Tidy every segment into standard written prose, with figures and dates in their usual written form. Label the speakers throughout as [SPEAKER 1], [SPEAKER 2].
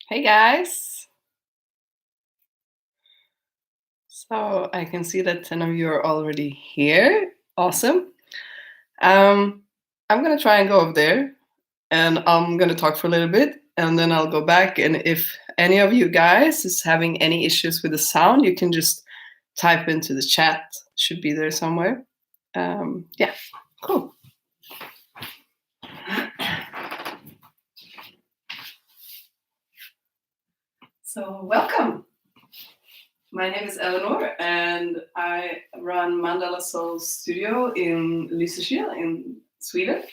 [SPEAKER 1] Hey guys. So I can see that 10 of you are already here. Awesome. Um, I'm gonna try and go over there and I'm gonna talk for a little bit and then I'll go back. And if any of you guys is having any issues with the sound, you can just type into the chat. Should be there somewhere. Yeah, cool. So welcome. My name is Eleanor, and I run Mandala Soul Studio in Lysekil in Sweden.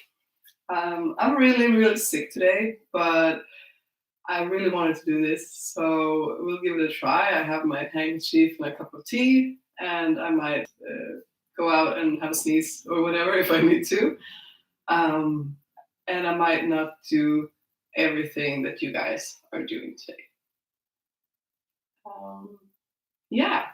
[SPEAKER 1] I'm really sick today, but I really wanted to do this, so we'll give it a try. I have my handkerchief and a cup of tea, and I might go out and have a sneeze or whatever if I need to. Um, and I might not do everything that you guys are doing today. Yeah.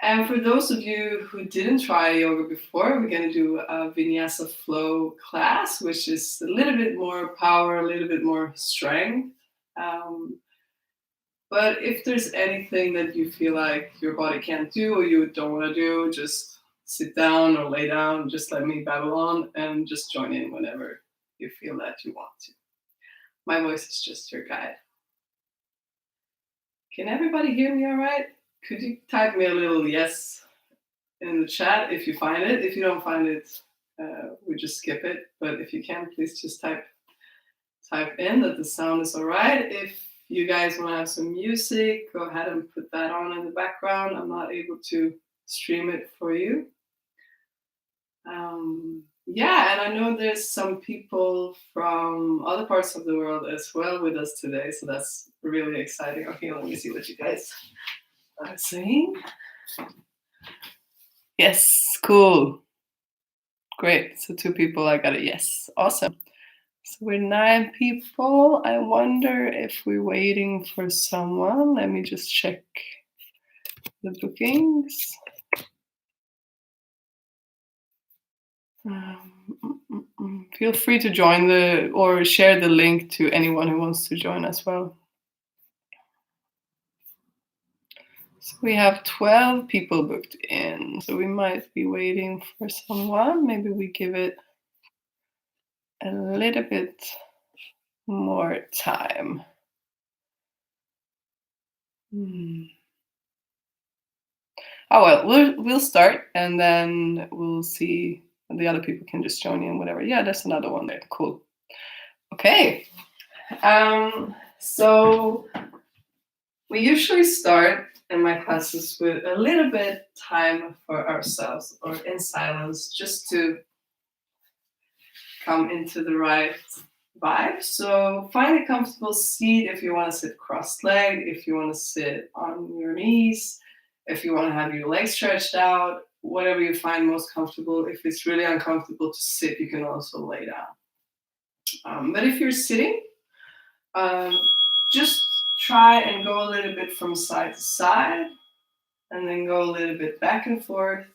[SPEAKER 1] And for those of you who didn't try yoga before, we're going to do a Vinyasa Flow class, which is a little bit more power, a little bit more strength. Um, but if there's anything that you feel like your body can't do or you don't want to do, just sit down or lay down, just let me babble on and just join in whenever you feel that you want to. My voice is just your guide. Can everybody hear me all right? Could you type me a little yes in the chat if you find it. If you don't find it, we just skip it. But if you can, please just type in that the sound is all right. If you guys want to have some music, go ahead and put that on in the background. I'm not able to stream it for you. Yeah, and I know there's some people from other parts of the world as well with us today, so that's really exciting. Okay, let me see what you guys are saying. Yes, cool. Great. So 2 people, I got a yes. Awesome. So we're 9 people. I wonder if we're waiting for someone. Let me just check the bookings. Feel free to join or share the link to anyone who wants to join as well. So we have 12 people booked in. So we might be waiting for someone. Maybe we give it a little bit more time. Oh well, we'll start and then we'll see. The other people can just join in, whatever. Yeah, there's another one there. Cool. Okay. So we usually start in my classes with a little bit time for ourselves or in silence, just to come into the right vibe. So find a comfortable seat if you want to sit cross-legged, if you want to sit on your knees, if you want to have your legs stretched out, whatever you find most comfortable. If it's really uncomfortable to sit, you can also lay down. But if you're sitting, just try and go a little bit from side to side and then go a little bit back and forth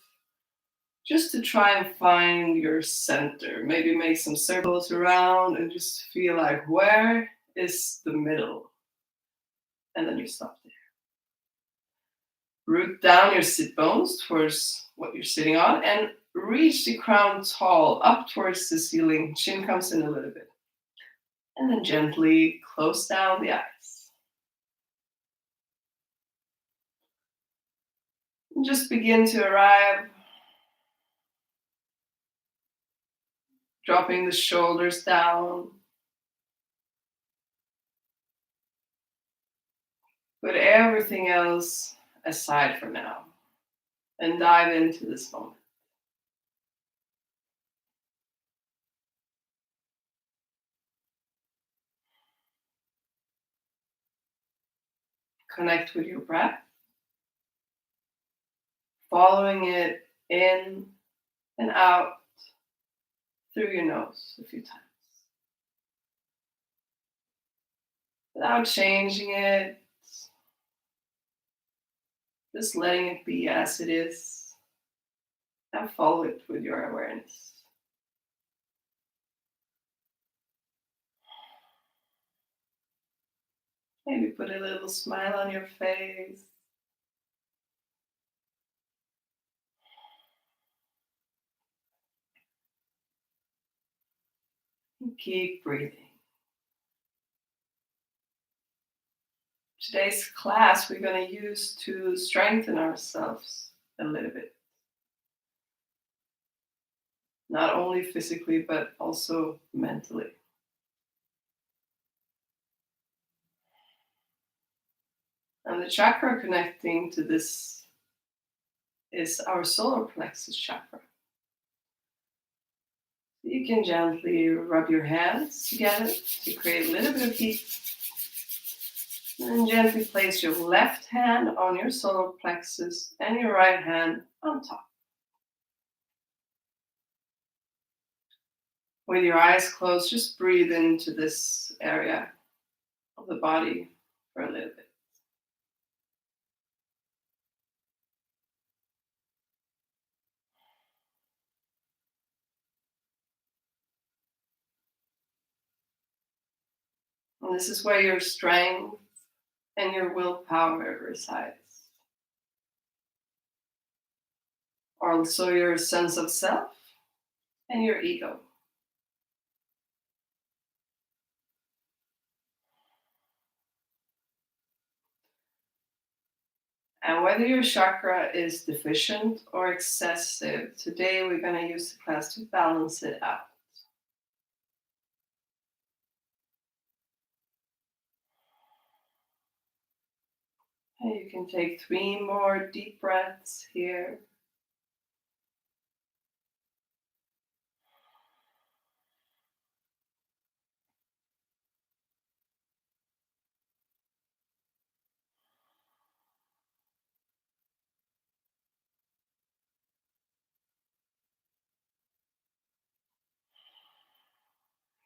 [SPEAKER 1] just to try and find your center. Maybe make some circles around and just feel like, where is the middle? And then you stop there. Root down your sit bones towards what you're sitting on and reach the crown tall up towards the ceiling. Chin comes in a little bit. And then gently close down the eyes. And just begin to arrive. Dropping the shoulders down. Put everything else aside for now and dive into this moment. Connect with your breath, following it in and out through your nose a few times. Without changing it, just letting it be as it is and follow it with your awareness. Maybe put a little smile on your face. And keep breathing. Today's class we're going to use to strengthen ourselves a little bit. Not only physically, but also mentally. And the chakra connecting to this is our solar plexus chakra. You can gently rub your hands together to create a little bit of heat. And gently place your left hand on your solar plexus and your right hand on top. With your eyes closed, just breathe into this area of the body for a little bit. And this is where your strength and your willpower resides. Also your sense of self and your ego. And whether your chakra is deficient or excessive, today we're going to use the class to balance it out. And you can take 3 more deep breaths here.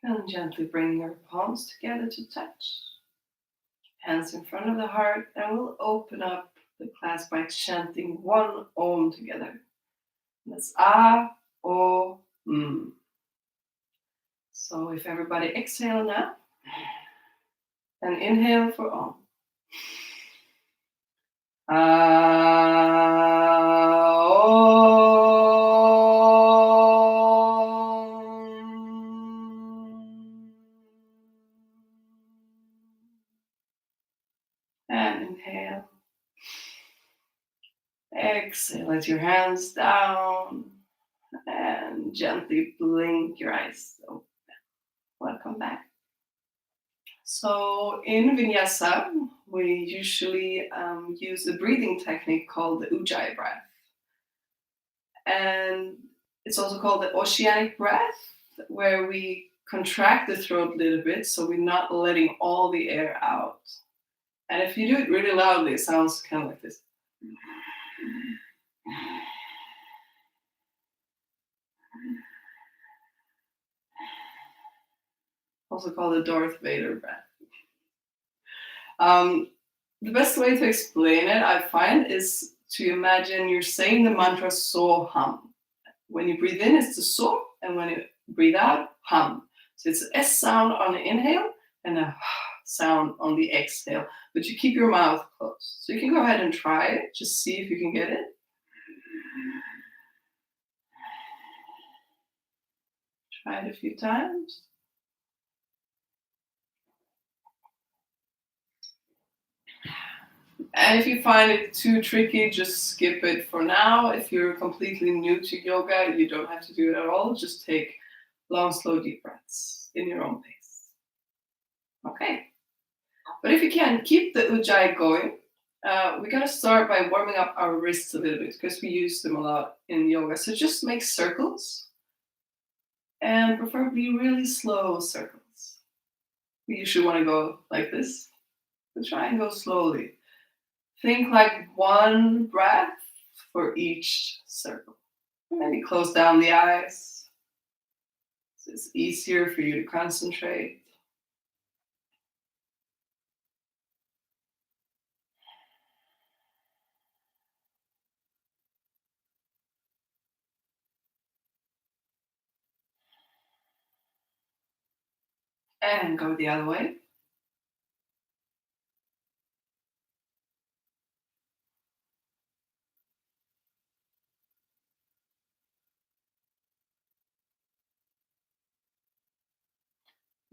[SPEAKER 1] And gently bring your palms together to touch. Hands in front of the heart, and we'll open up the class by chanting one Om together. That's A, O, M. So if everybody exhale now, and inhale for Om. And inhale. Exhale, let your hands down and gently blink your eyes open. Welcome back. So in Vinyasa, we usually use a breathing technique called the Ujjayi breath. And it's also called the oceanic breath, where we contract the throat a little bit so we're not letting all the air out. And if you do it really loudly, it sounds kind of like this. Also called the Darth Vader breath. The best way to explain it, I find, is to imagine you're saying the mantra so hum. When you breathe in, it's the so, and when you breathe out, hum. So it's an S sound on the inhale and a sound on the exhale, but you keep your mouth closed. So you can go ahead and try it, just see if you can get it. Try it a few times. And if you find it too tricky, just skip it for now. If you're completely new to yoga, you don't have to do it at all. Just take long, slow, deep breaths in your own pace. Okay. But if you can, keep the Ujjayi going. We're going to start by warming up our wrists a little bit because we use them a lot in yoga. So just make circles and preferably really slow circles. We usually want to go like this, but try and go slowly. Think like one breath for each circle. Maybe close down the eyes so it's easier for you to concentrate. And go the other way.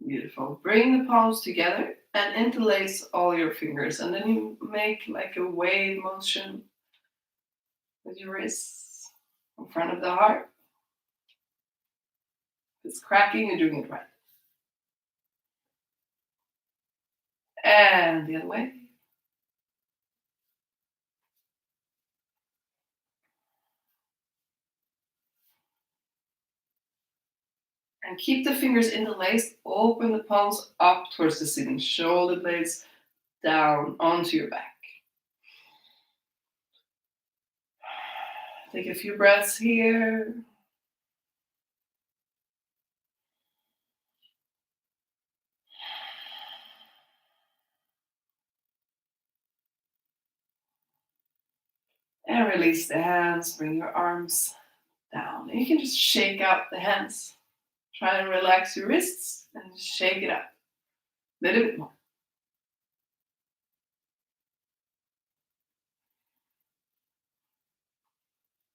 [SPEAKER 1] Beautiful. Bring the palms together and interlace all your fingers. And then you make like a wave motion with your wrists in front of the heart. If it's cracking, you're doing it right. And the other way. And keep the fingers interlaced. Open the palms up towards the ceiling. Shoulder blades down onto your back. Take a few breaths here. And release the hands. Bring your arms down. And you can just shake out the hands. Try and relax your wrists and shake it up. A little bit more.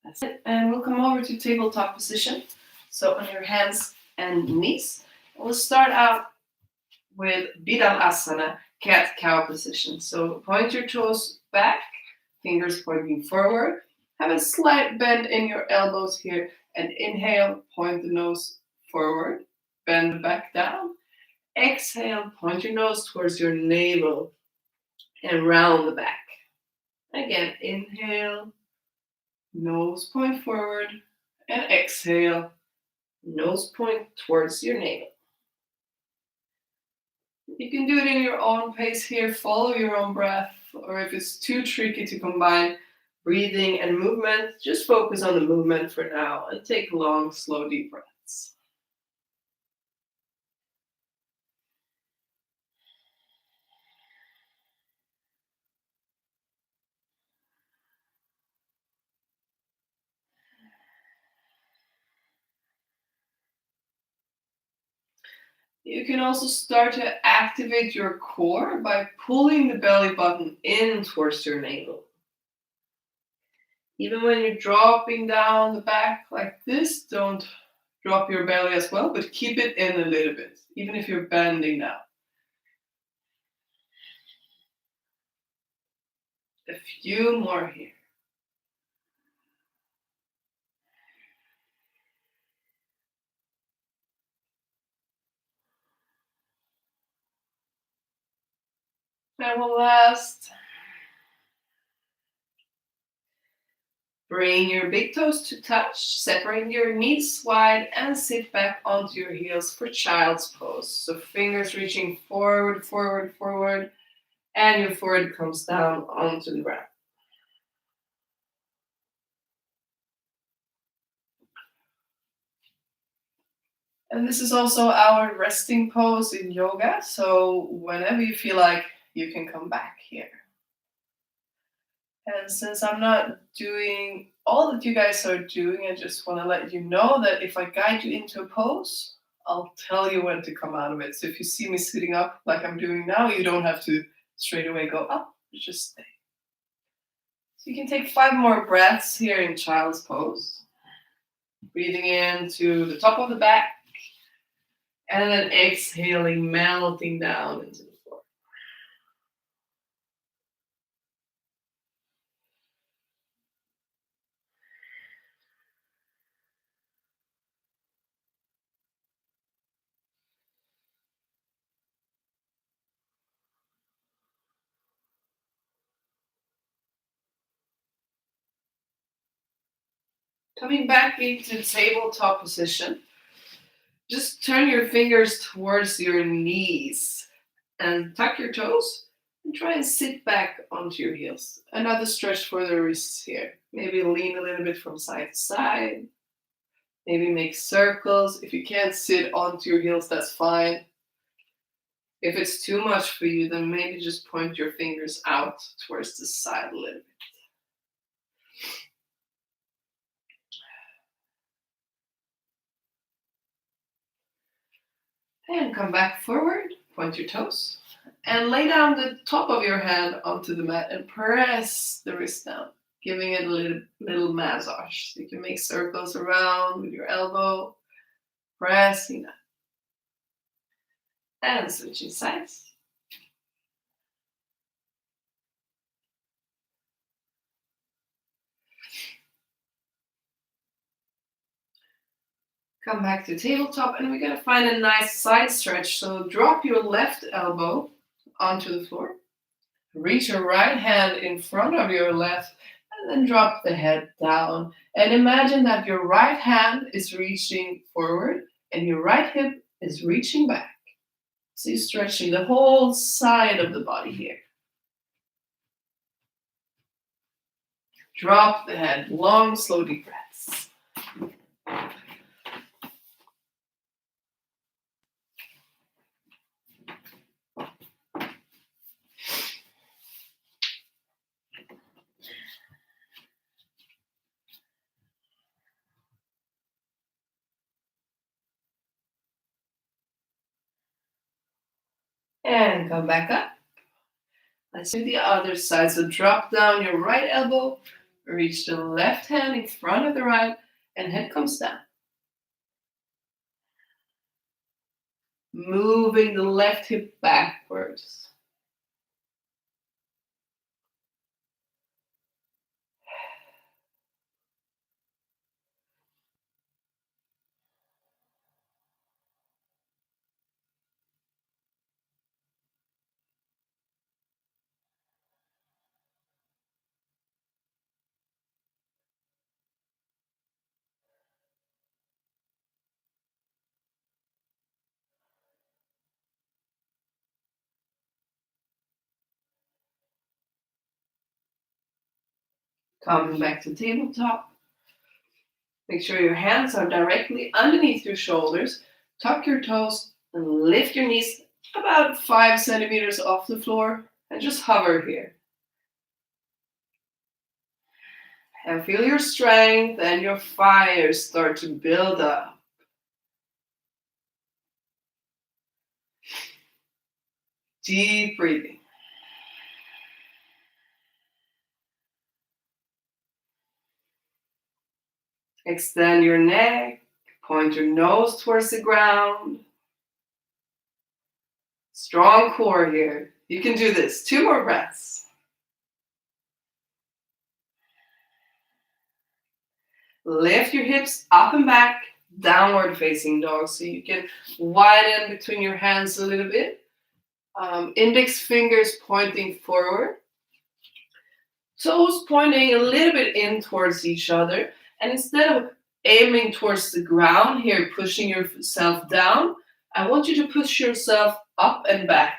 [SPEAKER 1] That's it. And we'll come over to tabletop position. So on your hands and knees. We'll start out with Vidal-asana, cat-cow position. So point your toes back, fingers pointing forward. Have a slight bend in your elbows here. And inhale, point the nose forward. Bend back down. Exhale, point your nose towards your navel and round the back. Again, inhale, nose point forward, and exhale, nose point towards your navel. You can do it in your own pace here, follow your own breath, or if it's too tricky to combine breathing and movement, just focus on the movement for now and take long, slow, deep breaths. You can also start to activate your core by pulling the belly button in towards your navel. Even when you're dropping down the back like this, don't drop your belly as well, but keep it in a little bit, even if you're bending down. A few more here. And we'll last. Bring your big toes to touch, separate your knees wide, and sit back onto your heels for child's pose. So fingers reaching forward, forward, forward, and your forehead comes down onto the ground. And this is also our resting pose in yoga. So whenever you feel like, you can come back here. And since I'm not doing all that you guys are doing, I just want to let you know that if I guide you into a pose, I'll tell you when to come out of it. So if you see me sitting up like I'm doing now, you don't have to straight away go up, just stay. So you can take 5 more breaths here in child's pose. Breathing into the top of the back, and then exhaling, melting down into the floor. Coming back into tabletop position, just turn your fingers towards your knees and tuck your toes and try and sit back onto your heels. Another stretch for the wrists here. Maybe lean a little bit from side to side. Maybe make circles. If you can't sit onto your heels, that's fine. If it's too much for you, then maybe just point your fingers out towards the side a little bit. And come back forward, point your toes, and lay down the top of your hand onto the mat and press the wrist down, giving it a little massage. So you can make circles around with your elbow, pressing that. And switching sides. Come back to tabletop, and we're going to find a nice side stretch. So drop your left elbow onto the floor. Reach your right hand in front of your left, and then drop the head down. And imagine that your right hand is reaching forward and your right hip is reaching back. So you're stretching the whole side of the body here. Drop the head, long, slow, deep breaths. And come back up. Let's do the other side. So drop down your right elbow, reach the left hand in front of the right, and head comes down. Moving the left hip backwards. Coming back to tabletop. Make sure your hands are directly underneath your shoulders. Tuck your toes and lift your knees about 5 centimeters off the floor and just hover here. And feel your strength and your fire start to build up. Deep breathing. Extend your neck, point your nose towards the ground. Strong core here. You can do this. 2 more breaths. Lift your hips up and back, downward facing dog. So you can widen between your hands a little bit. Index fingers pointing forward. Toes pointing a little bit in towards each other. And instead of aiming towards the ground here, pushing yourself down, I want you to push yourself up and back.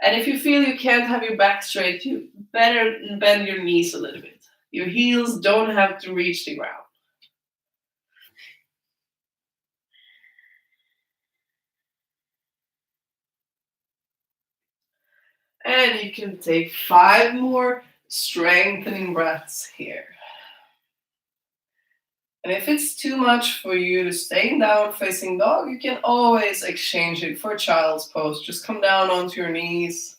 [SPEAKER 1] And if you feel you can't have your back straight, you better bend your knees a little bit. Your heels don't have to reach the ground. And you can take 5 more strengthening breaths here. And if it's too much for you to stay down facing dog, you can always exchange it for child's pose. Just come down onto your knees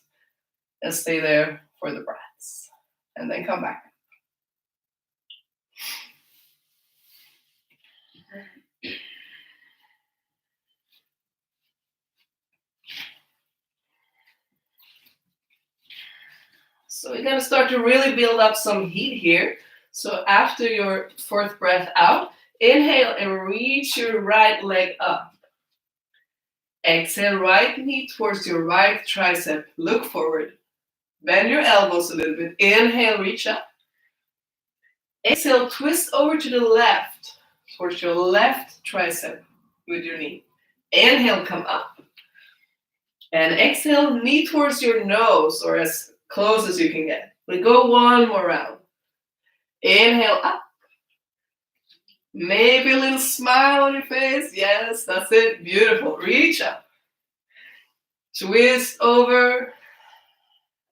[SPEAKER 1] and stay there for the breaths. And then come back. So we're going to start to really build up some heat here. So after your 4th breath out, inhale and reach your right leg up. Exhale, right knee towards your right tricep. Look forward. Bend your elbows a little bit. Inhale, reach up. Exhale, twist over to the left, towards your left tricep with your knee. Inhale, come up. And exhale, knee towards your nose, or as close as you can get. We go 1 more round. Inhale up. Maybe a little smile on your face. Yes, that's it. Beautiful. Reach up. Twist over.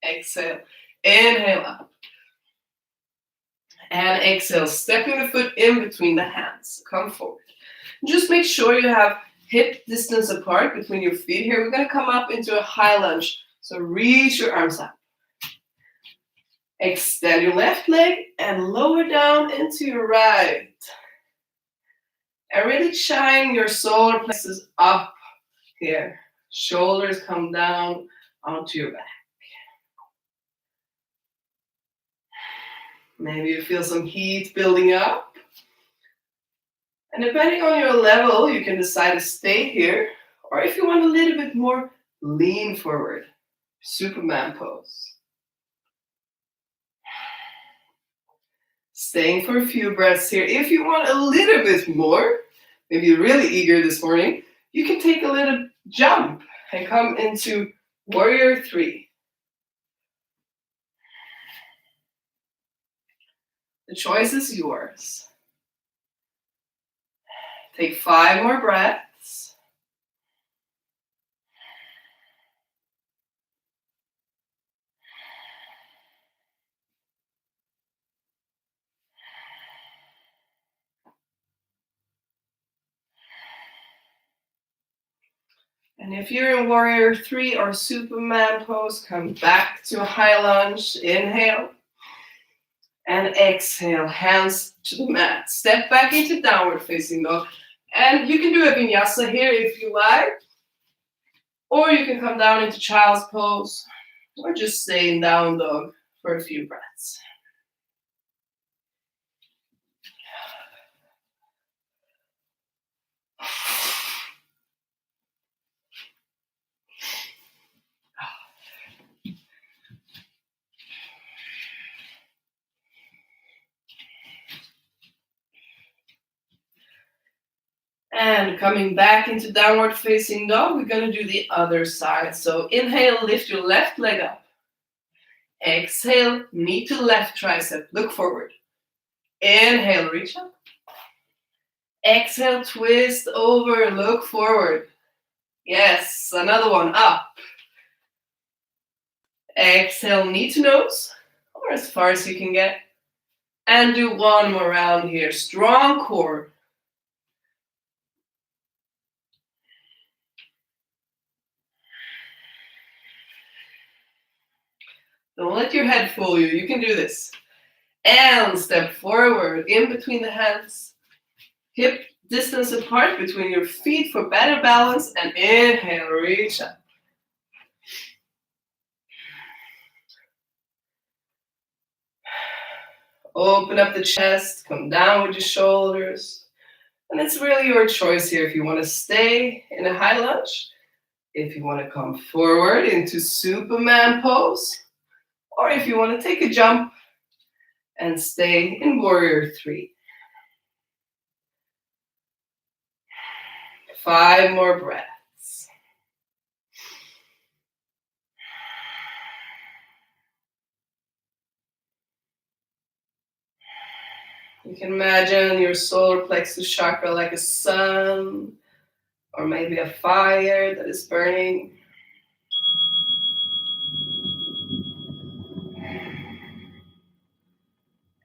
[SPEAKER 1] Exhale. Inhale up. And exhale. Stepping the foot in between the hands. Come forward. Just make sure you have hip distance apart between your feet here. We're going to come up into a high lunge. So reach your arms up. Extend your left leg and lower down into your right. And really shine your solar plexus up Here, shoulders come down onto your back. Maybe you feel some heat building up. And depending on your level, you can decide to stay here, or if you want a little bit more, lean forward. Superman pose. Staying for a few breaths here. If you want a little bit more, maybe you're really eager this morning, you can take a little jump and come into warrior 3. The choice is yours. Take 5 more breaths. And if you're in warrior 3 or Superman pose, come back to a high lunge. Inhale. And exhale, hands to the mat. Step back into downward facing dog. And you can do a vinyasa here if you like. Or you can come down into child's pose. Or just stay in down dog for a few breaths. And coming back into downward facing dog, we're going to do the other side. So inhale, lift your left leg up. Exhale, knee to left tricep, look forward. Inhale, reach up. Exhale, twist over, look forward. Yes, another one, up. Exhale, knee to nose, or as far as you can get. And do one more round here, strong core. Don't let your head fool you. You can do this. And step forward in between the hands. Hip distance apart between your feet for better balance. And inhale, reach up. Open up the chest. Come down with your shoulders. And it's really your choice here if you want to stay in a high lunge. If you want to come forward into Superman pose. Or if you want to take a jump and stay in warrior 3. 5 more breaths. You can imagine your solar plexus chakra like a sun or maybe a fire that is burning.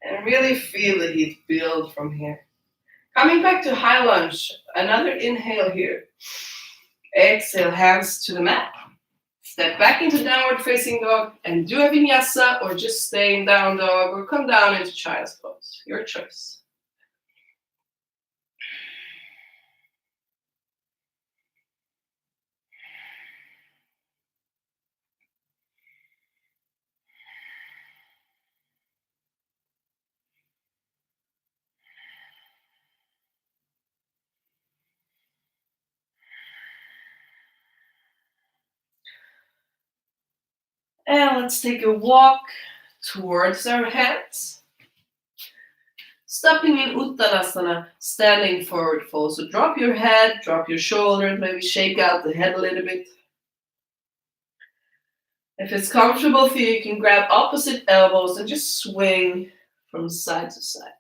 [SPEAKER 1] And really feel the heat build from here. Coming back to high lunge, another inhale here. Exhale, hands to the mat. Step back into downward facing dog and do a vinyasa or just stay in down dog or come down into child's pose. Your choice. And let's take a walk towards our hands. Stopping in Uttanasana, standing forward fold. So drop your head, drop your shoulders, maybe shake out the head a little bit. If it's comfortable for you, you can grab opposite elbows and just swing from side to side.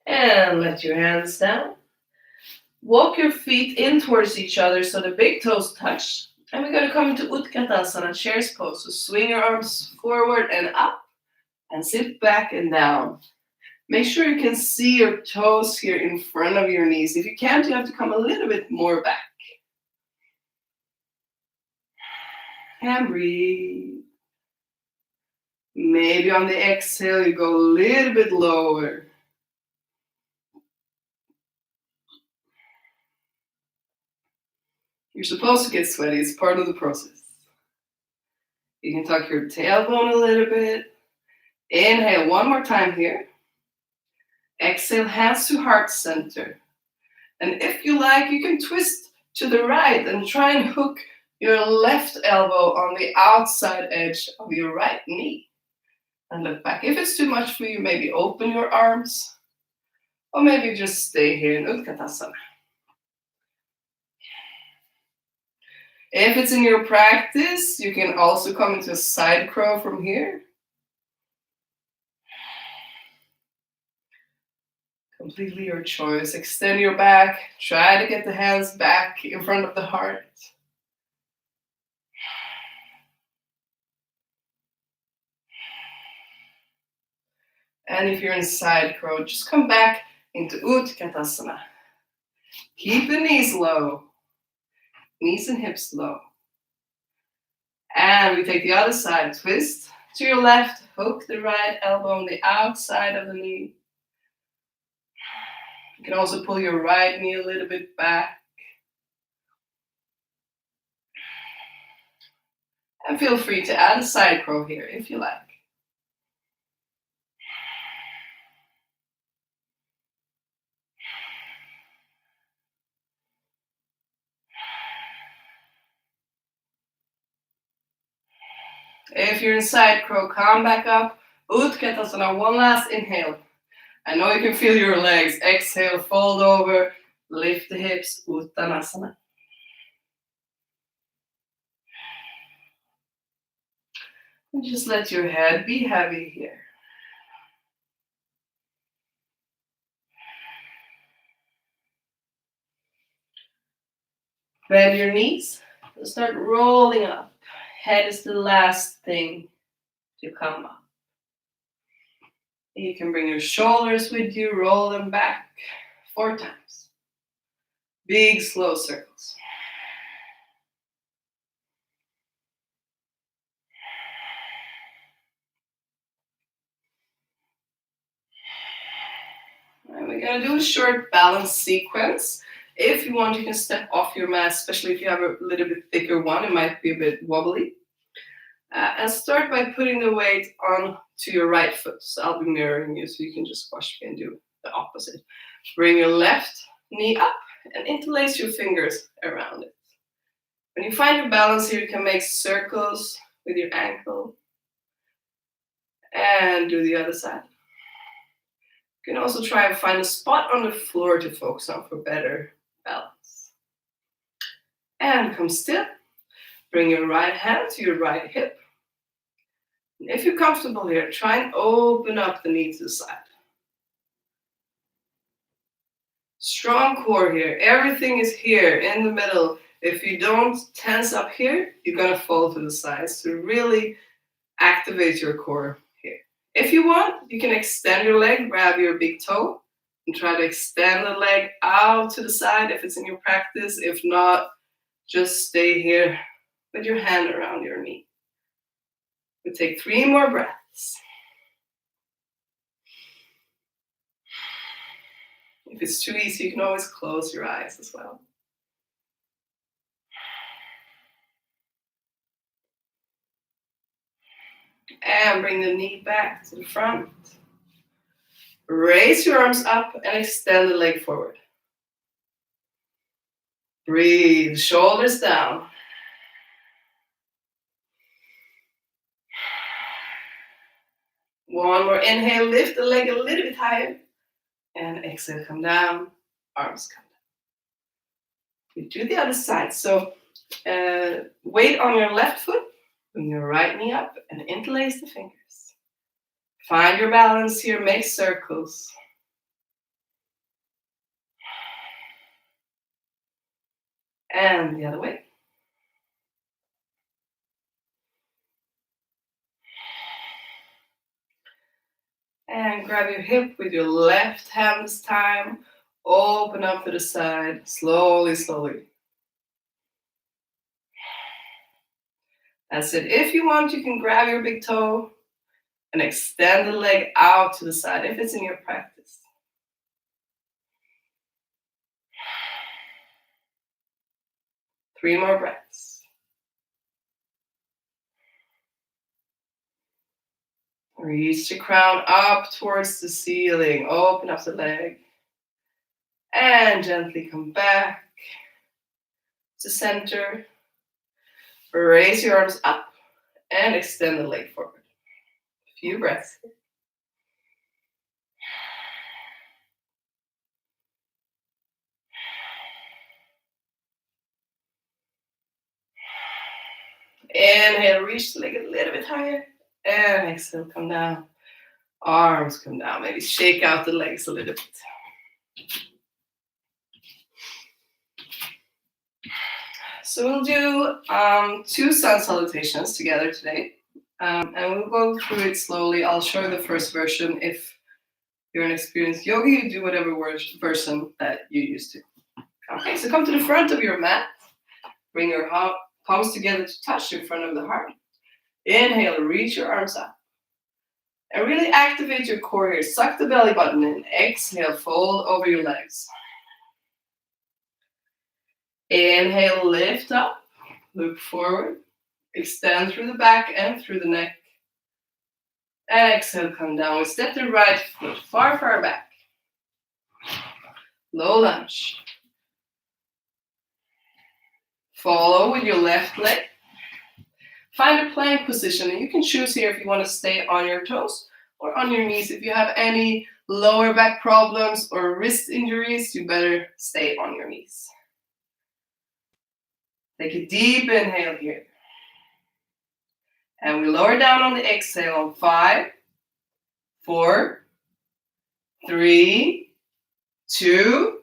[SPEAKER 1] And let your hands down. Walk your feet in towards each other so the big toes touch. And we're going to come into Utkatasana, chair's pose. So swing your arms forward and up and sit back and down. Make sure you can see your toes here in front of your knees. If you can't, you have to come a little bit more back. And breathe. Maybe on the exhale, you go a little bit lower. You're supposed to get sweaty. It's part of the process. You can tuck your tailbone a little bit. Inhale one more time here. Exhale, hands to heart center. And if you like, you can twist to the right and try and hook your left elbow on the outside edge of your right knee. And look back. If it's too much for you, maybe open your arms. Or maybe just stay here in Utkatasana. If it's in your practice, you can also come into a side crow from here. Completely your choice. Extend your back. Try to get the hands back in front of the heart. And if you're in side crow, just come back into Utkatasana. Keep the knees low. Knees and hips low. And we take the other side. Twist to your left. Hook the right elbow on the outside of the knee. You can also pull your right knee a little bit back. And feel free to add a side crow here if you like. If you're in side crow, come back up. Utkatasana, one last inhale. I know you can feel your legs. Exhale, fold over, lift the hips, Uttanasana. And just let your head be heavy here. Bend your knees, start rolling up. Head is the last thing to come up. You can bring your shoulders with you, roll them back 4 times. Big, slow circles. And we're going to do a short balance sequence. If you want, you can step off your mat, especially if you have a little bit thicker one. It might be a bit wobbly. And start by putting the weight on to your right foot. So I'll be mirroring you, so you can just watch me and do the opposite. Bring your left knee up and interlace your fingers around it. When you find your balance here, you can make circles with your ankle. And do the other side. You can also try and find a spot on the floor to focus on for better balance. And come still. Bring your right hand to your right hip. And if you're comfortable here, try and open up the knee to the side. Strong core here. Everything is here in the middle. If you don't tense up here, you're going to fall to the sides. So really activate your core here. If you want, you can extend your leg, grab your big toe, and try to extend the leg out to the side if it's in your practice. If not, just stay here with your hand around your knee. We take 3 more breaths. If it's too easy, you can always close your eyes as well. And bring the knee back to the front. Raise your arms up and extend the leg forward. Breathe, shoulders down. One more inhale, lift the leg a little bit higher. And exhale, come down, arms come down. We do the other side. So weight on your left foot, bring your right knee up and interlace the fingers. Find your balance here, make circles. And the other way. And grab your hip with your left hand this time. Open up to the side, slowly, slowly. That's it. If you want, you can grab your big toe and extend the leg out to the side if it's in your practice. Three more breaths. Reach the crown up towards the ceiling. Open up the leg. And gently come back to center. Raise your arms up and extend the leg forward. A few breaths. Inhale, reach the leg a little bit higher. And exhale, come down. Arms come down. Maybe shake out the legs a little bit. So we'll do 2 sun salutations together today. And we'll go through it slowly. I'll show you the first version. If you're an experienced yogi, you do whatever version that you used to. Okay, so come to the front of your mat. Bring your palms together to touch in front of the heart. Inhale, reach your arms up. And really activate your core here. Suck the belly button in. Exhale, fold over your legs. Inhale, lift up. Look forward. Extend through the back and through the neck. And exhale, come down. We step the right foot far, far back. Low lunge. Follow with your left leg. Find a plank position, and you can choose here if you want to stay on your toes or on your knees. If you have any lower back problems or wrist injuries, you better stay on your knees. Take a deep inhale here. And we lower down on the exhale on 5, 4, 3, 2,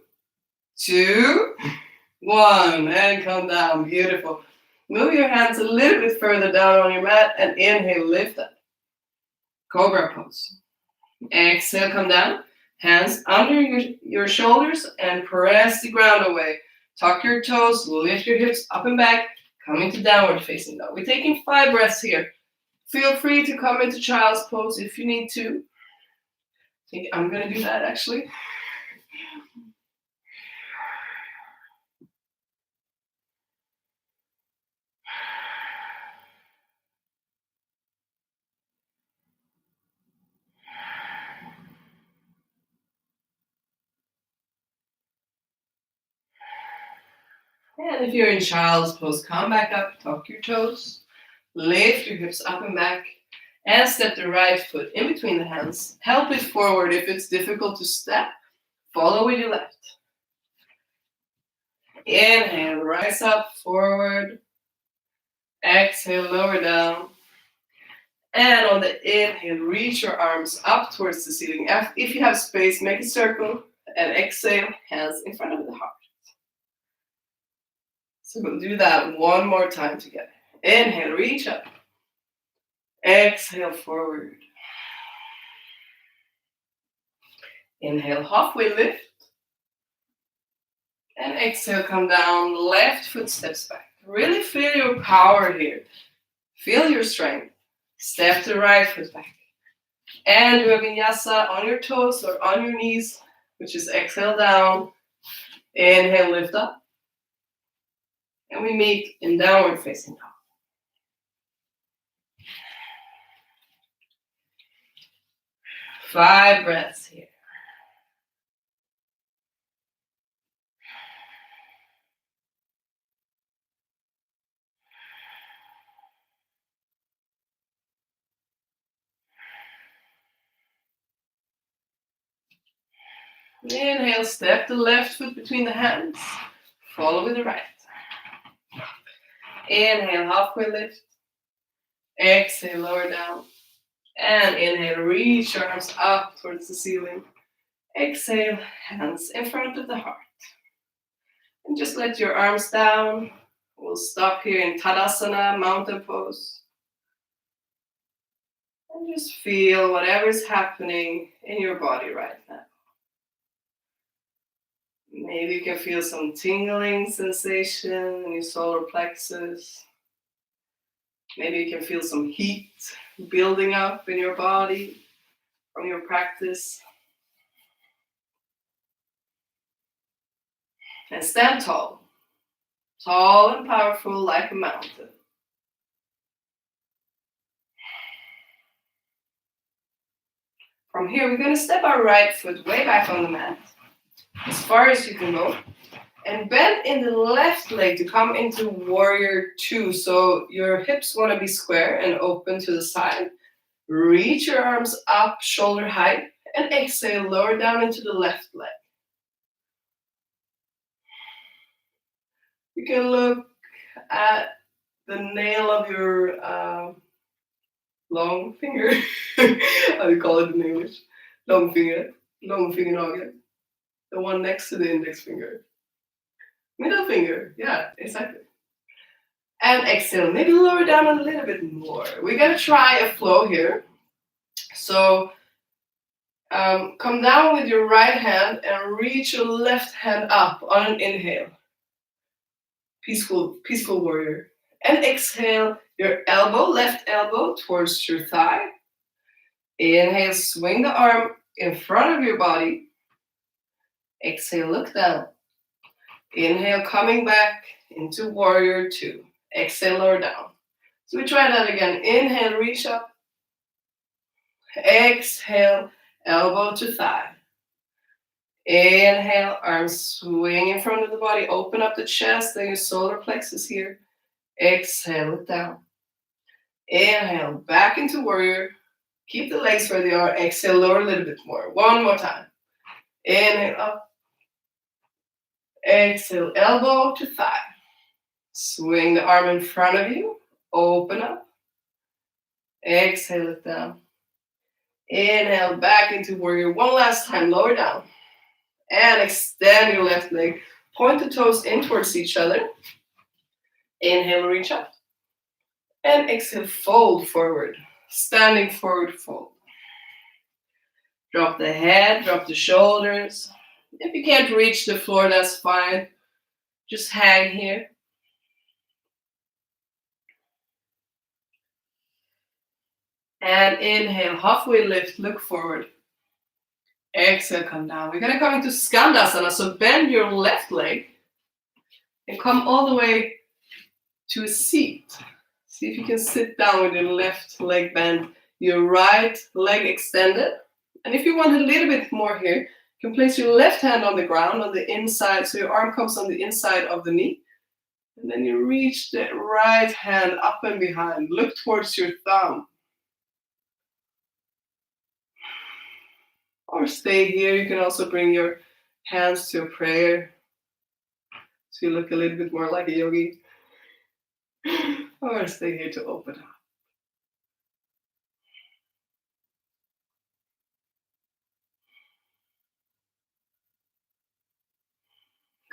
[SPEAKER 1] 1. And come down. Beautiful. Move your hands a little bit further down on your mat and inhale, lift up. Cobra pose. Exhale, come down. Hands under your shoulders and press the ground away. Tuck your toes, lift your hips up and back, coming to downward facing dog. We're taking 5 breaths here. Feel free to come into child's pose if you need to. I think I'm going to do that actually. And if you're in child's pose, come back up, tuck your toes, lift your hips up and back, and step the right foot in between the hands. Help it forward if it's difficult to step. Follow with your left. Inhale, rise up, forward. Exhale, lower down. And on the inhale, reach your arms up towards the ceiling. If you have space, make a circle. And exhale, hands in front of the heart. So we'll do that one more time together. Inhale, reach up. Exhale, forward. Inhale, halfway lift. And exhale, come down. Left foot steps back. Really feel your power here. Feel your strength. Step the right foot back. And do a vinyasa on your toes or on your knees, which is exhale down. Inhale, lift up. And we meet in downward facing dog. Five breaths here. Inhale, step the left foot between the hands. Follow with the right. Inhale, halfway lift. Exhale, lower down. And inhale, reach your arms up towards the ceiling. Exhale, hands in front of the heart. And just let your arms down. We'll stop here in Tadasana, mountain pose. And just feel whatever's happening in your body right now. Maybe you can feel some tingling sensation in your solar plexus. Maybe you can feel some heat building up in your body from your practice. And stand tall. Tall and powerful like a mountain. From here, we're going to step our right foot way back on the mat, as far as you can go, and bend in the left leg to come into warrior two. So your hips want to be square and open to the side. Reach your arms up, shoulder height, and exhale, lower down into the left leg. You can look at the nail of your long finger. How do you call it in English? Long finger. Long fingernagel. The one next to the index finger. Middle finger. Yeah, exactly. And exhale. Maybe lower down a little bit more. We're going to try a flow here. So come down with your right hand and reach your left hand up on an inhale. Peaceful warrior. And exhale your elbow, left elbow towards your thigh. Inhale, swing the arm in front of your body. Exhale, look down. Inhale, coming back into warrior two. Exhale, lower down. So we try that again. Inhale, reach up. Exhale, elbow to thigh. Inhale, arms swing in front of the body. Open up the chest and your solar plexus here. Exhale, look down. Inhale, back into warrior. Keep the legs where they are. Exhale, lower a little bit more. One more time. Inhale, up. Exhale, elbow to thigh. Swing the arm in front of you. Open up. Exhale, look down. Inhale, back into warrior. One last time, lower down. And extend your left leg. Point the toes in towards each other. Inhale, reach up. And exhale, fold forward. Standing forward, fold. Drop the head, drop the shoulders. If you can't reach the floor, that's fine. Just hang here. And inhale, halfway lift, look forward. Exhale, come down. We're going to come into Skandasana. So bend your left leg and come all the way to a seat. See if you can sit down with your left leg bent, your right leg extended. And if you want a little bit more here, you can place your left hand on the ground on the inside, so your arm comes on the inside of the knee. And then you reach the right hand up and behind. Look towards your thumb. Or stay here. You can also bring your hands to a prayer. So you look a little bit more like a yogi. Or stay here to open up.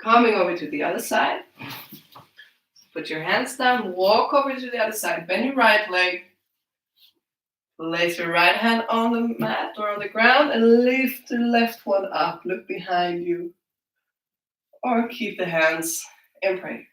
[SPEAKER 1] Coming over to the other side. Put your hands down, walk over to the other side. Bend your right leg. Place your right hand on the mat or on the ground and lift the left one up. Look behind you. Or keep the hands and pray.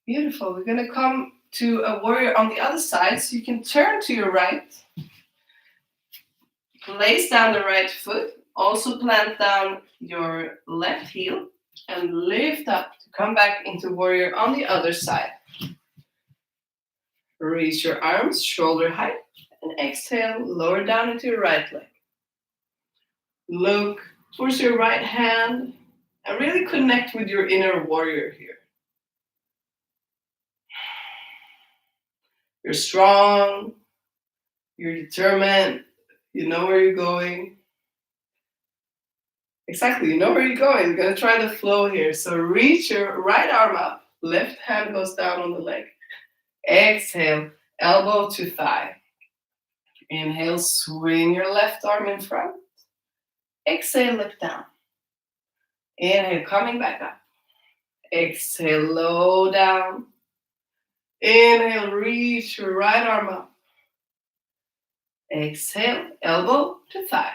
[SPEAKER 1] Beautiful. We're going to come to a warrior on the other side. So you can turn to your right. Place down the right foot. Also plant down your left heel. And lift up to come back into warrior on the other side. Reach your arms, shoulder height. And exhale, lower down into your right leg. Look towards your right hand. And really connect with your inner warrior here. You're strong, you're determined, you know where you're going. Exactly, you know where you're going. You're going to try the flow here. So reach your right arm up, left hand goes down on the leg. Exhale, elbow to thigh. Inhale, swing your left arm in front. Exhale, look down. Inhale, coming back up. Exhale, low down. Inhale, reach your right arm up. Exhale, elbow to thigh.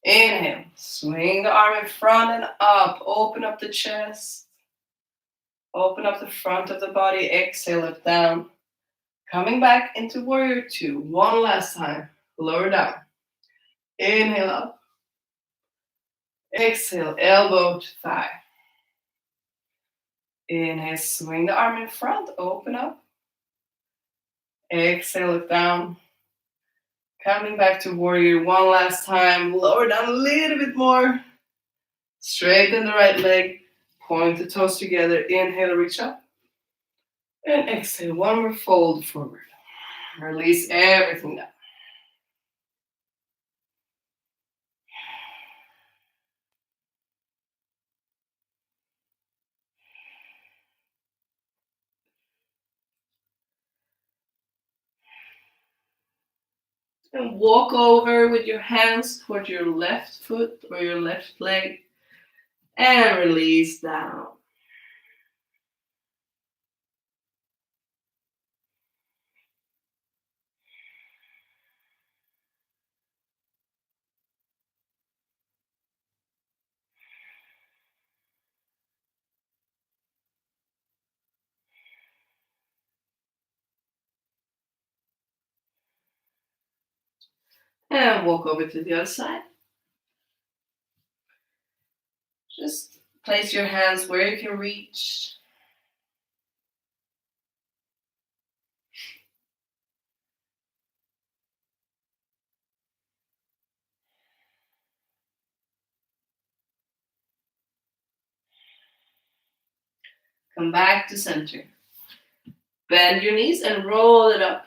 [SPEAKER 1] Inhale, swing the arm in front and up. Open up the chest. Open up the front of the body. Exhale, look down. Coming back into warrior two. One last time. Lower down. Inhale up. Exhale, elbow to thigh. Inhale, swing the arm in front. Open up. Exhale, look down. Coming back to warrior one last time. Lower down a little bit more. Straighten the right leg. Point the toes together. Inhale, reach up. And exhale, one more fold forward. Release everything down. And walk over with your hands toward your left foot or your left leg. And release down. And walk over to the other side. Just place your hands where you can reach. Come back to center. Bend your knees and roll it up.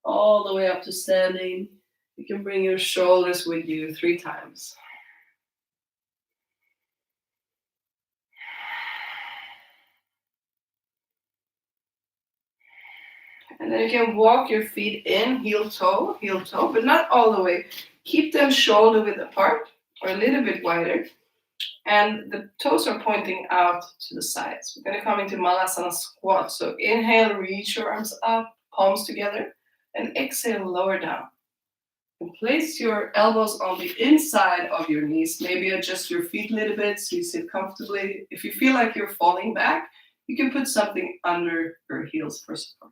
[SPEAKER 1] All the way up to standing. You can bring your shoulders with you 3 times. And then you can walk your feet in, heel toe, but not all the way. Keep them shoulder width apart or a little bit wider. And the toes are pointing out to the sides. We're going to come into Malasana squat. So inhale, reach your arms up, palms together, and exhale, lower down. And place your elbows on the inside of your knees. Maybe adjust your feet a little bit so you sit comfortably. If you feel like you're falling back, you can put something under your heels for support.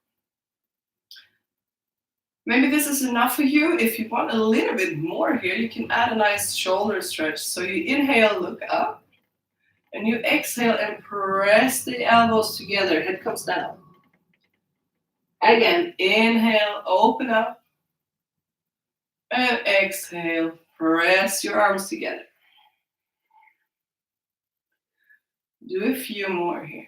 [SPEAKER 1] Maybe this is enough for you. If you want a little bit more here, you can add a nice shoulder stretch. So you inhale, look up, and you exhale and press the elbows together. Head comes down. Again, inhale, open up, and exhale, press your arms together. Do a few more here.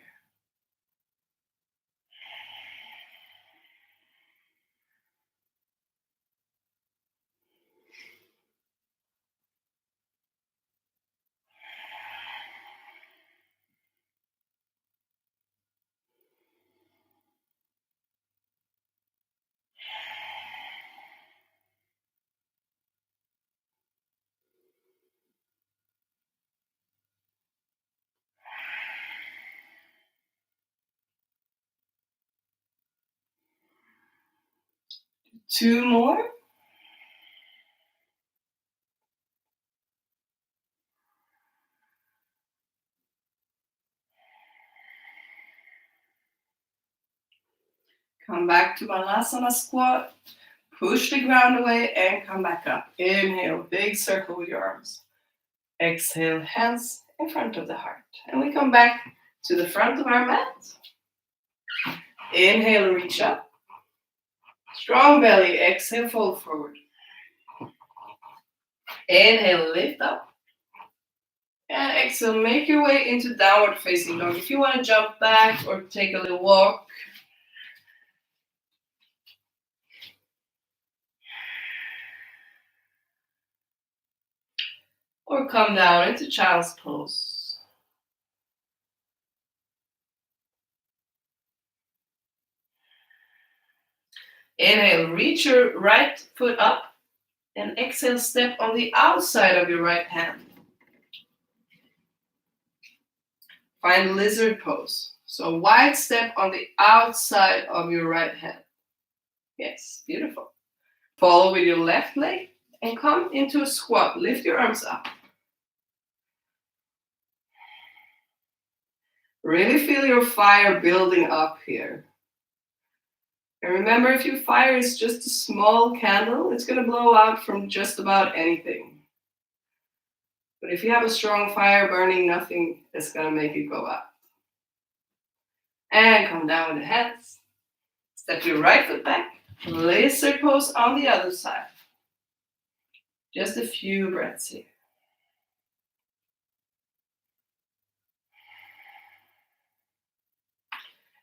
[SPEAKER 1] Two more. Come back to Balasana squat. Push the ground away and come back up. Inhale, big circle with your arms. Exhale, hands in front of the heart. And we come back to the front of our mat. Inhale, reach up. Strong belly. Exhale, fold forward. Inhale, lift up. And exhale, make your way into downward facing dog. If you want to jump back or take a little walk, or come down into child's pose. Inhale, reach your right foot up. And exhale, step on the outside of your right hand. Find lizard pose. So wide step on the outside of your right hand. Yes, beautiful. Follow with your left leg and come into a squat. Lift your arms up. Really feel your fire building up here. And remember, if your fire is just a small candle, it's going to blow out from just about anything. But if you have a strong fire burning, nothing is going to make it go out. And come down with the hands. Step your right foot back. Lizard pose on the other side. Just a few breaths here.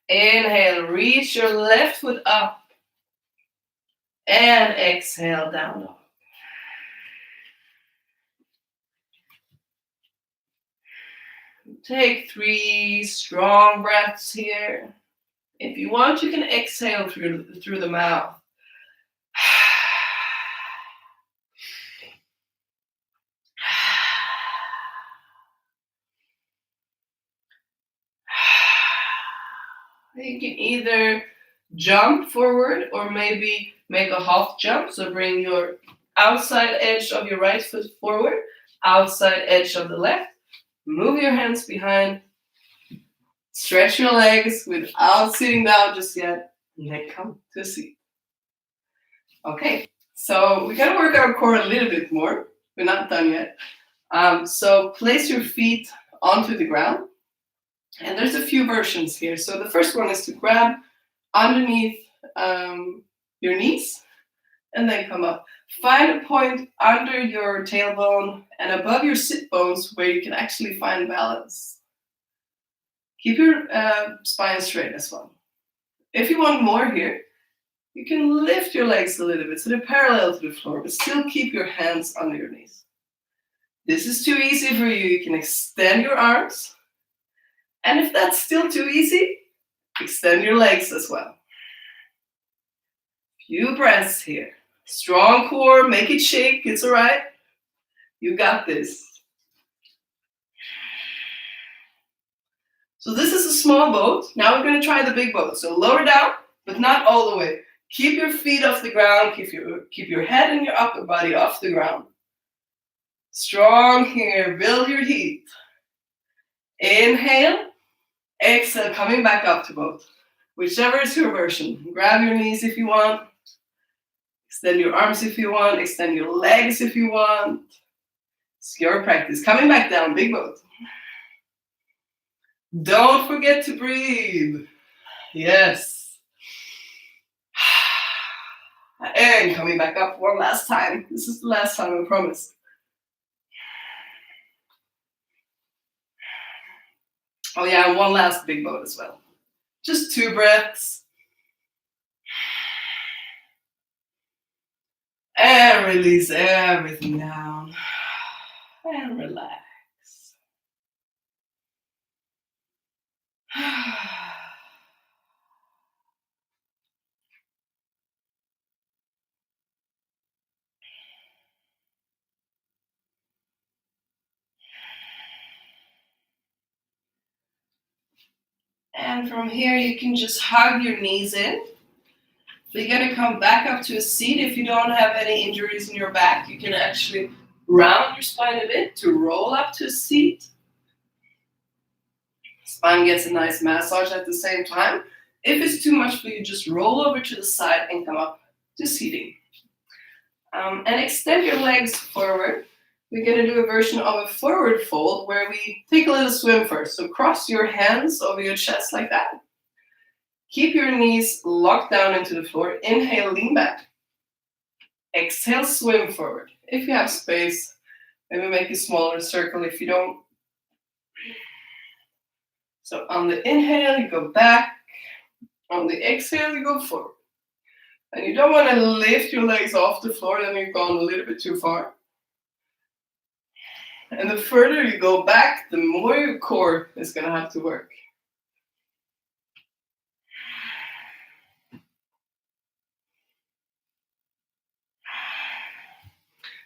[SPEAKER 1] Inhale, reach your left foot up. And exhale, down dog. Take 3 strong breaths here. If you want, you can exhale through the mouth. You can either jump forward or maybe make a half jump. So bring your outside edge of your right foot forward, outside edge of the left. Move your hands behind. Stretch your legs without sitting down just yet. And then come to a seat. Okay, so we gotta work our core a little bit more. We're not done yet. So place your feet onto the ground. And there's a few versions here. So the first one is to grab underneath your knees and then come up. Find a point under your tailbone and above your sit bones where you can actually find balance. Keep your spine straight as well. If you want more here, you can lift your legs a little bit so they're parallel to the floor, but still keep your hands under your knees. This is too easy for you. You can extend your arms. And if that's still too easy, extend your legs as well. Few breaths here. Strong core, make it shake, it's all right. You got this. So this is a small boat. Now we're going to try the big boat. So lower down, but not all the way. Keep your feet off the ground. Keep your head and your upper body off the ground. Strong here. Build your heat. Inhale. Exhale. Coming back up to boat. Whichever is your version. Grab your knees if you want. Extend your arms if you want. Extend your legs if you want. It's your practice. Coming back down. Big boat. Don't forget to breathe. Yes. And coming back up one last time. This is the last time, I promise. Oh yeah, one last big boat as well. Just 2 breaths. And release everything down. And relax. And from here, you can just hug your knees in. So you're going to come back up to a seat. If you don't have any injuries in your back, you can actually round your spine a bit to roll up to a seat. Spine gets a nice massage at the same time. If it's too much for you, just roll over to the side and come up to seating. And extend your legs forward. We're going to do a version of a forward fold where we take a little swim first. So cross your hands over your chest like that. Keep your knees locked down into the floor. Inhale, lean back. Exhale, swim forward. If you have space, maybe make a smaller circle if you don't. So on the inhale, you go back. On the exhale, you go forward. And you don't want to lift your legs off the floor, then you've gone a little bit too far. And the further you go back, the more your core is going to have to work.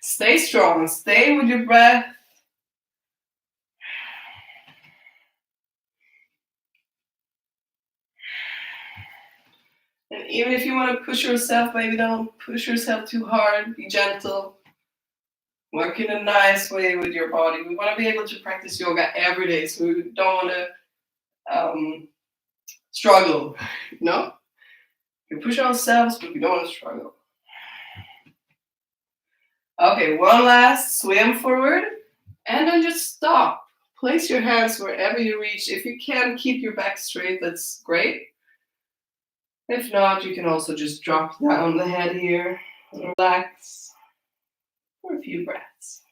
[SPEAKER 1] Stay strong. Stay with your breath. And even if you want to push yourself, maybe don't push yourself too hard. Be gentle. Work in a nice way with your body. We want to be able to practice yoga every day, so we don't want to struggle. No? We push ourselves, but we don't want to struggle. Okay, one last swim forward, and then just stop. Place your hands wherever you reach. If you can keep your back straight, that's great. If not, you can also just drop down the head here and relax for a few breaths.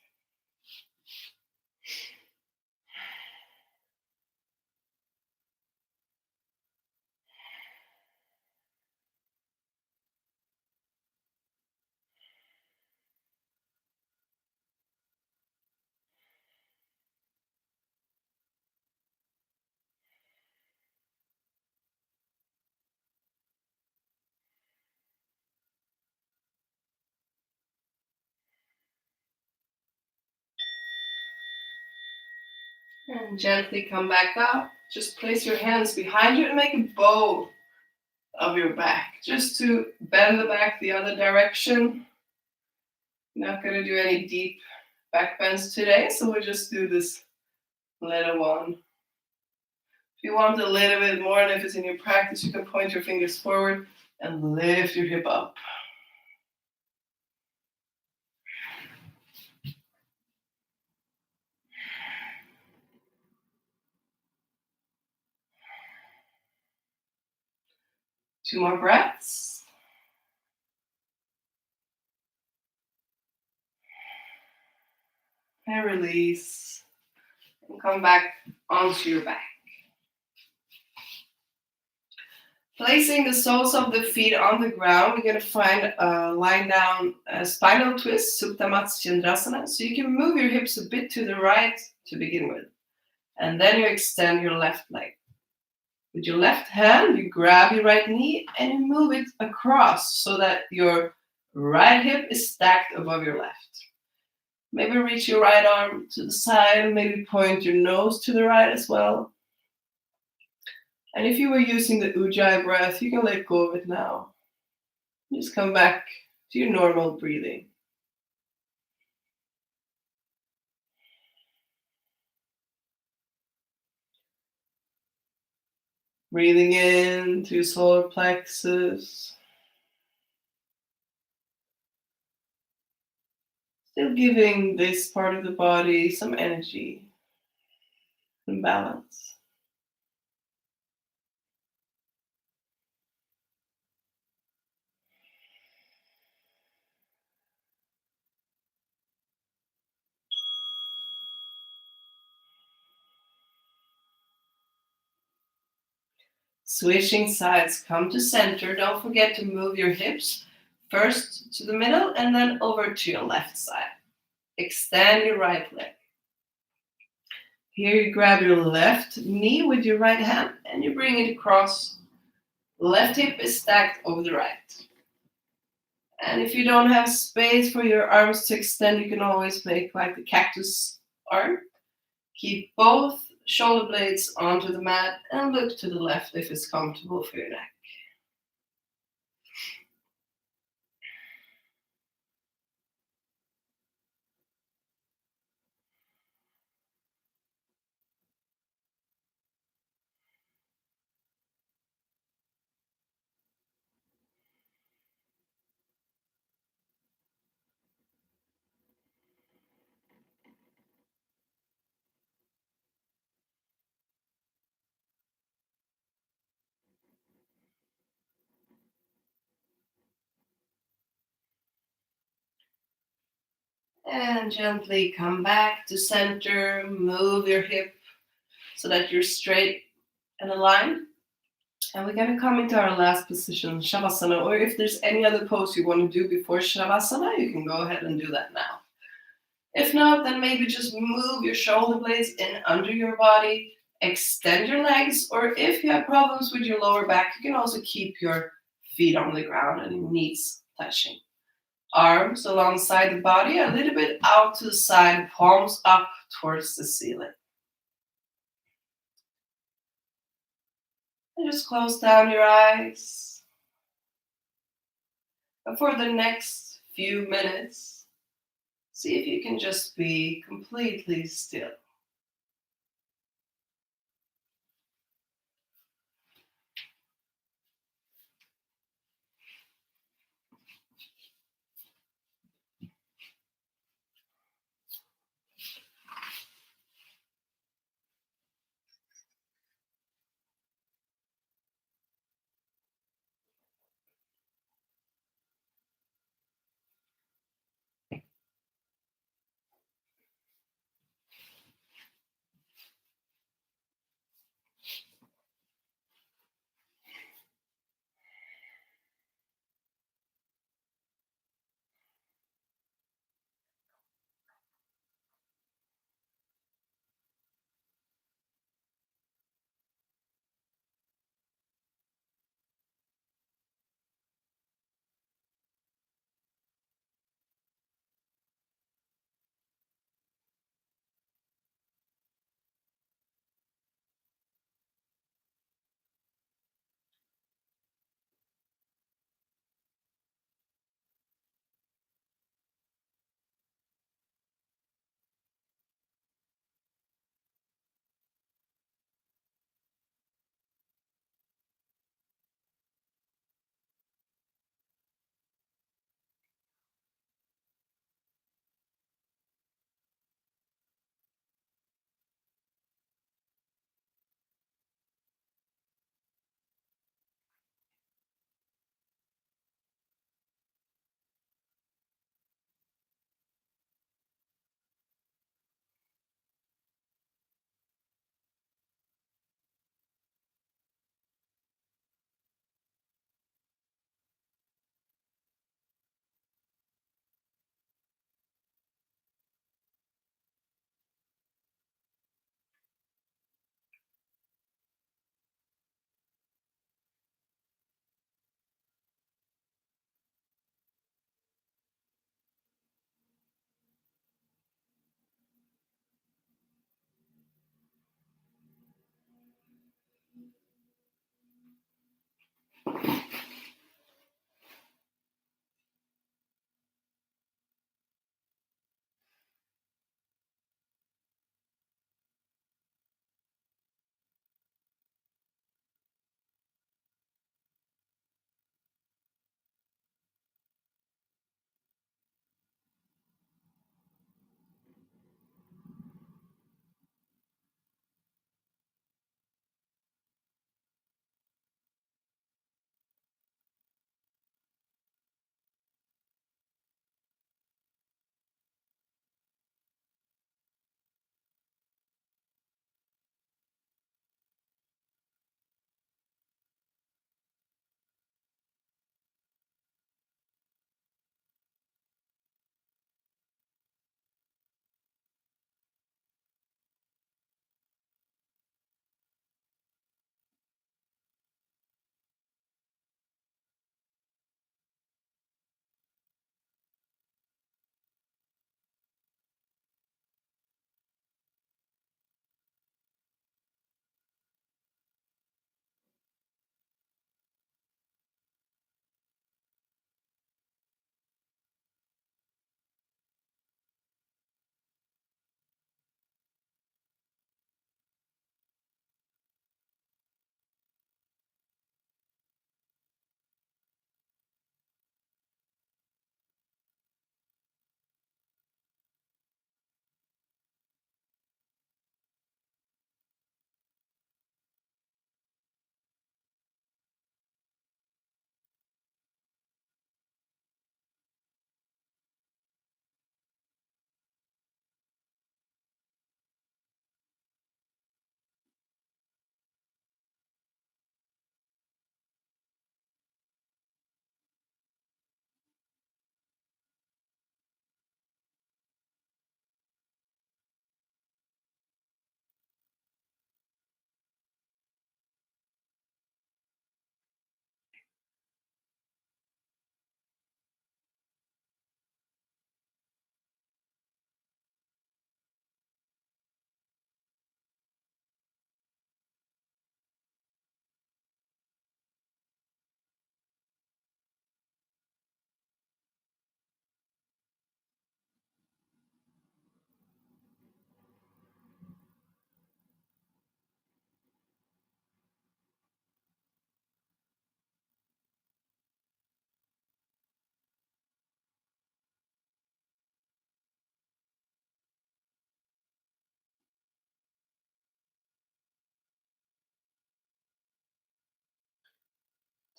[SPEAKER 1] And gently come back up. Just place your hands behind you and make a bow of your back, just to bend the back the other direction. Not going to do any deep back bends today, so we'll just do this little one. If you want a little bit more, and if it's in your practice, you can point your fingers forward and lift your hip up. Two more breaths. And release. And come back onto your back. Placing the soles of the feet on the ground, we're going to find a lying down spinal twist, Supta Matsyendrasana. So you can move your hips a bit to the right to begin with. And then you extend your left leg. With your left hand, you grab your right knee and you move it across so that your right hip is stacked above your left. Maybe reach your right arm to the side, maybe point your nose to the right as well. And if you were using the Ujjayi breath, you can let go of it now. Just come back to your normal breathing. Breathing in to your solar plexus. Still giving this part of the body some energy and balance. Switching sides, come to center. Don't forget to move your hips first to the middle and then over to your left side. Extend your right leg. Here you grab your left knee with your right hand and you bring it across. Left hip is stacked over the right. And if you don't have space for your arms to extend, you can always make like the cactus arm. Keep both shoulder blades onto the mat and look to the left if it's comfortable for your neck. And gently come back to center, move your hip so that you're straight and aligned. And we're going to come into our last position, Shavasana, or if there's any other pose you want to do before Shavasana, you can go ahead and do that now. If not, then maybe just move your shoulder blades in under your body, extend your legs, or if you have problems with your lower back, you can also keep your feet on the ground and your knees touching. Arms alongside the body, a little bit out to the side, palms up towards the ceiling. And just close down your eyes. And for the next few minutes, see if you can just be completely still.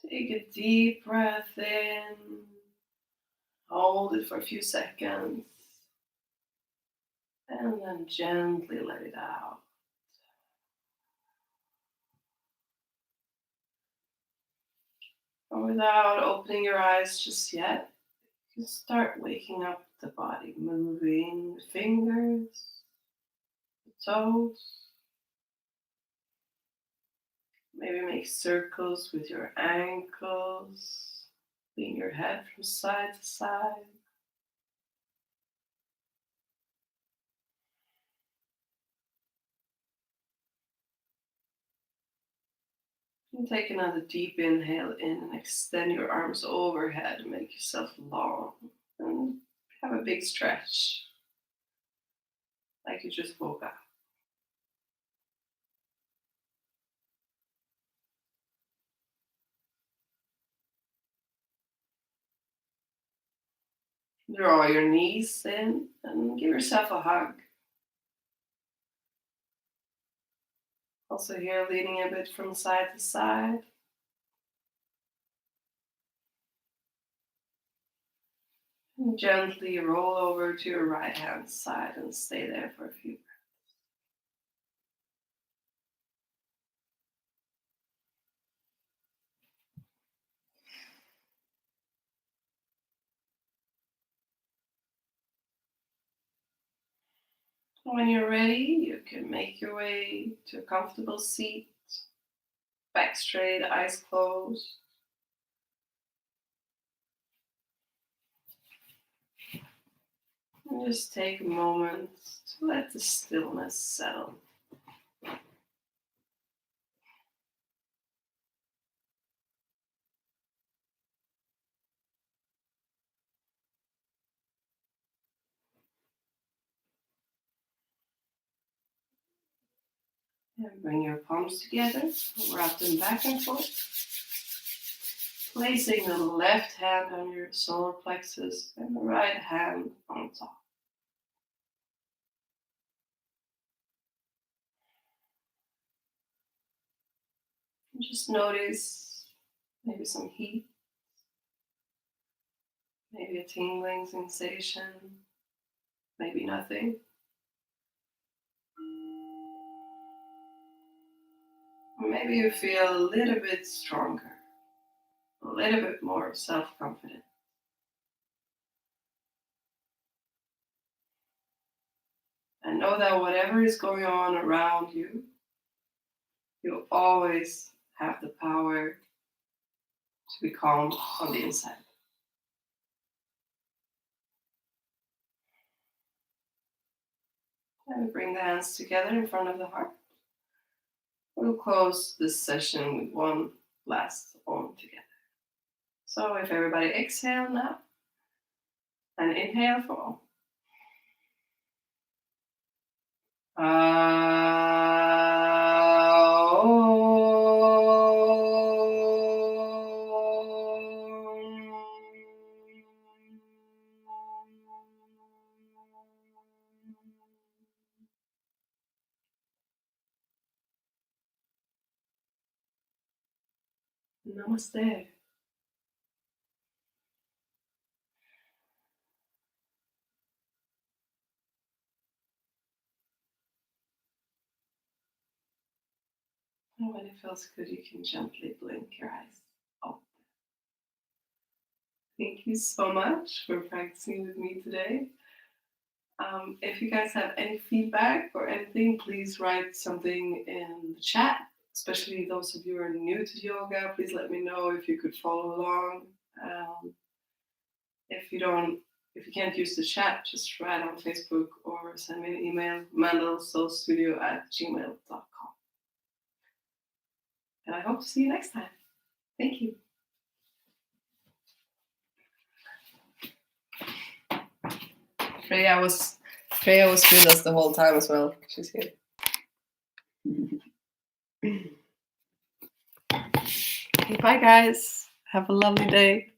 [SPEAKER 1] Take a deep breath in. Hold it for a few seconds. And then gently let it out. And without opening your eyes just yet, you start waking up the body, moving the fingers, the toes. Maybe make circles with your ankles, lean your head from side to side. And take another deep inhale in and extend your arms overhead. Make yourself long and have a big stretch, like you just woke up. Draw your knees in and give yourself a hug. Also here, leaning a bit from side to side. And gently roll over to your right hand side and stay there for a few breaths. When you're ready, you can make your way to a comfortable seat, back straight, eyes closed. And just take a moment to let the stillness settle. And bring your palms together, wrap them back and forth. Placing the left hand on your solar plexus and the right hand on top. And just notice maybe some heat, maybe a tingling sensation, maybe nothing. Maybe you feel a little bit stronger, a little bit more self-confident. And know that whatever is going on around you, you always have the power to be calm on the inside. And bring the hands together in front of the heart. We'll close this session with one last Om together. So if everybody exhale now, and inhale for Om. Namaste. And when it feels good, you can gently blink your eyes open. Thank you so much for practicing with me today. If you guys have any feedback or anything, please write something in the chat. Especially those of you who are new to yoga, please let me know if you could follow along. If you can't use the chat, just write on Facebook or send me an email, mandalasoulstudio@gmail.com. And I hope to see you next time. Thank you. Freya was with us the whole time as well. She's here. Okay, bye guys. Have a lovely day.